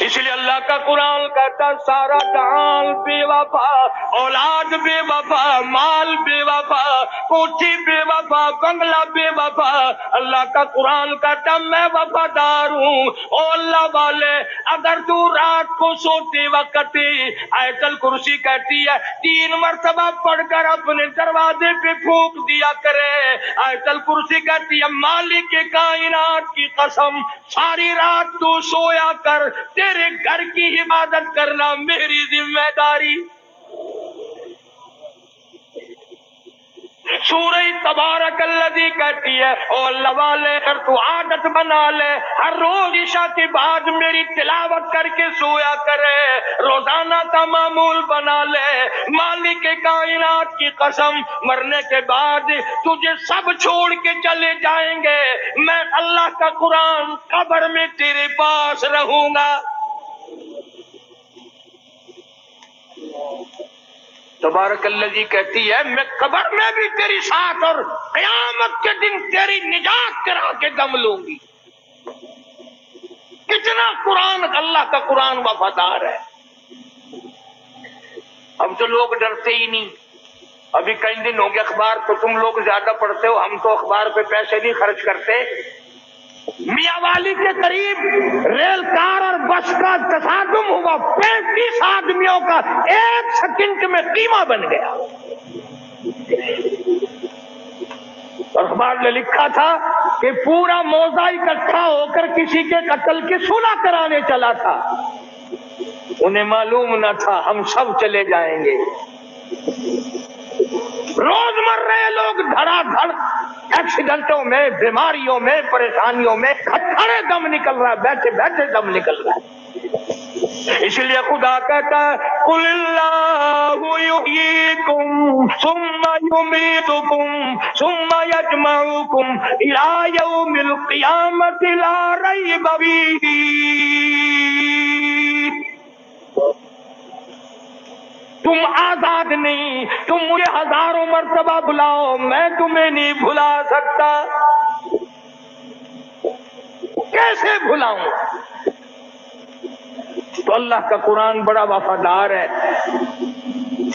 اس لیے اللہ کا قرآن کہتا سارا جہان بے وفا، اولاد بے وفا، مال بے وفا، کوٹھی بے وفا، بنگلہ بے وفا، اللہ کا قرآن کہتا میں وفادار ہوں۔ او اللہ والے، اگر تو رات کو سوتے وقت آیت الکرسی کہتی ہے 3 مرتبہ پڑھ کر اپنے دروازے پہ پھونک دیا کرے، آیت الکرسی کہتی ہے مالک کائنات کی قسم ساری رات تو سویا کر، تیرے گھر کی حفاظت کرنا میری ذمہ داری۔ سورہ تبارک الذی کہتی ہے او اللہ والے، اگر تو عادت بنا لے ہر روز عشاء کے بعد میری تلاوت کر کے سویا کرے، روزانہ کا معمول بنا لے، مالک کائنات کی قسم مرنے کے بعد تجھے سب چھوڑ کے چلے جائیں گے، میں اللہ کا قرآن قبر میں تیرے پاس رہوں گا۔ تبارک الذی کہتی ہے میں قبر میں بھی تیری ساتھ اور قیامت کے دن تیری نجات کرا کے دم لوں گی۔ کتنا قرآن، اللہ کا قرآن وفادار ہے۔ اب تو لوگ ڈرتے ہی نہیں۔ ابھی کئی دن ہو گئے اخبار تو تم لوگ زیادہ پڑھتے ہو، ہم تو اخبار پہ پیسے نہیں خرچ کرتے۔ میاں والی کے قریب ریل کار اور بس کا تصادم ہوا، 35 آدمیوں کا 1 سیکنڈ میں قیمہ بن گیا۔ اخبار نے لکھا تھا کہ پورا موضع اکٹھا ہو کر کسی کے قتل کی صلح کرانے چلا تھا، انہیں معلوم نہ تھا ہم سب چلے جائیں گے۔ روز مر رہے لوگ دھڑا دھڑ ایکسیڈنٹوں میں، بیماریوں میں، پریشانیوں میں کھڑے دم نکل رہا ہے، بیٹھے بیٹھے دم نکل رہا ہے۔ اس لیے خدا کہتا ہے قل اللہ یحییکم ثم یمیتکم ثم یجمعکم الی یوم القیامۃ لا ریب فیہ۔ تم آزاد نہیں، تم مجھے ہزاروں مرتبہ بلاؤ، میں تمہیں نہیں بھلا سکتا۔ کیسے بھلاؤں؟ تو اللہ کا قرآن بڑا وفادار ہے۔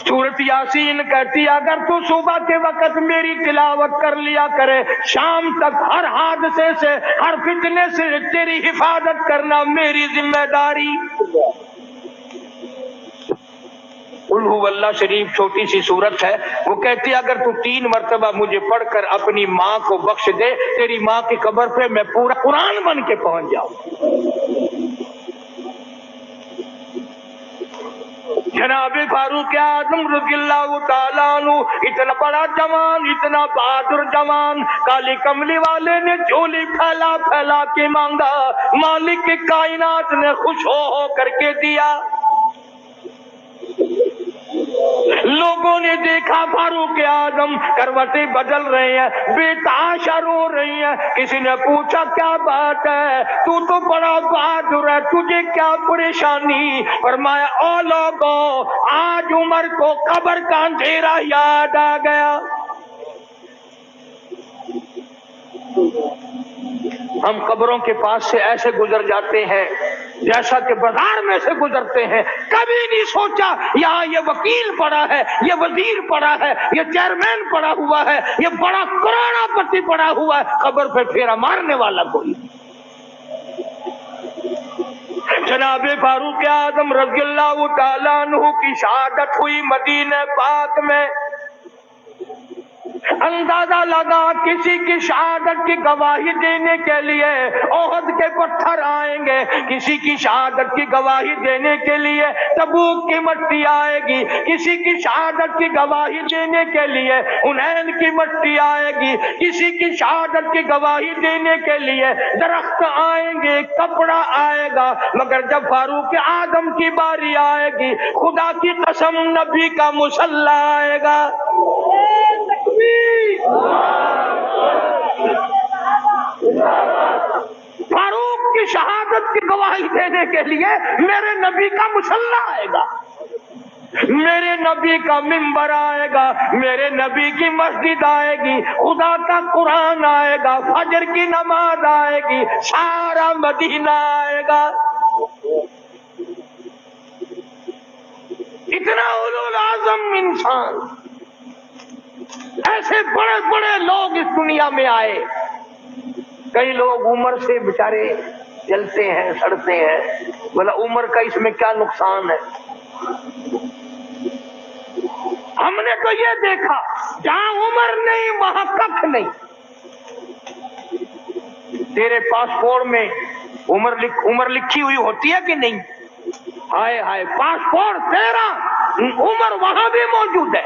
سورۃ یاسین کہتی ہے اگر تو صبح کے وقت میری تلاوت کر لیا کرے، شام تک ہر حادثے سے، ہر فتنے سے تیری حفاظت کرنا میری ذمہ داری۔ قل هو اللہ شریف چھوٹی سی صورت ہے، وہ کہتی ہے اگر تو 3 مرتبہ مجھے پڑھ کر اپنی ماں کو بخش دے، تیری ماں کی قبر پہ میں پورا قرآن بن کے پہنچ جاؤں۔ جناب فاروق اعظم رضی اللہ تعالیٰ عنہ، اتنا بڑا جوان، اتنا بہادر جوان، کالی کملی والے نے جھولی پھیلا پھیلا کے مانگا، مالک کائنات نے خوش ہو کر کے دیا۔ لوگوں نے دیکھا فاروق اعظم کروٹیں بدل رہے ہیں، بے تحاشا رو رہی ہیں۔ کسی نے پوچھا کیا بات ہے، تو بڑا بہادر ہے، تجھے کیا پریشانی؟ فرمایا او لوگوں، آج عمر کو قبر کا اندھیرا یاد آ گیا۔ ہم قبروں کے پاس سے ایسے گزر جاتے ہیں جیسا کہ بازار میں سے گزرتے ہیں، کبھی نہیں سوچا یہاں یہ وکیل پڑا ہے، یہ وزیر پڑا ہے، یہ چیئرمین پڑا ہوا ہے، یہ بڑا کروڑا پتی پڑا ہوا ہے، قبر پہ پھیرا مارنے والا کوئی۔ جناب فاروق اعظم رضی اللہ تعالیٰ عنہ کی شہادت ہوئی مدینہ پاک میں۔ اندازہ لگا کسی کی شہادت کی گواہی دینے کے لیے احد کے پتھر آئیں گے، کسی کی شہادت کی گواہی دینے کے لیے تبوک کی مٹی آئے گی، کسی کی شہادت کی گواہی دینے کے لیے حنین کی مٹی آئے گی، کسی کی شہادت کی گواہی دینے کے لیے درخت آئیں گے، کپڑا آئے گا، مگر جب فاروق اعظم کی باری آئے گی، خدا کی قسم نبی کا مصلی آئے گا۔ فاروق کی شہادت کی گواہی دینے کے لیے میرے نبی کا مصلی آئے گا، میرے نبی کا منبر آئے گا، میرے نبی کی مسجد آئے گی، خدا کا قرآن آئے گا، فجر کی نماز آئے گی، سارا مدینہ آئے گا۔ نقصان. ایسے بڑے بڑے لوگ اس دنیا میں آئے. کئی لوگ عمر سے بیچارے جلتے ہیں سڑتے ہیں، بولا عمر کا اس میں کیا نقصان ہے. ہم نے تو یہ دیکھا جہاں عمر نہیں وہاں ککھ نہیں. تیرے پاسپورٹ میں عمر لکھی ہوئی ہوتی ہے کہ نہیں؟ ہائے ہائے، پاسپورٹ تیرا، عمر وہاں بھی موجود ہے.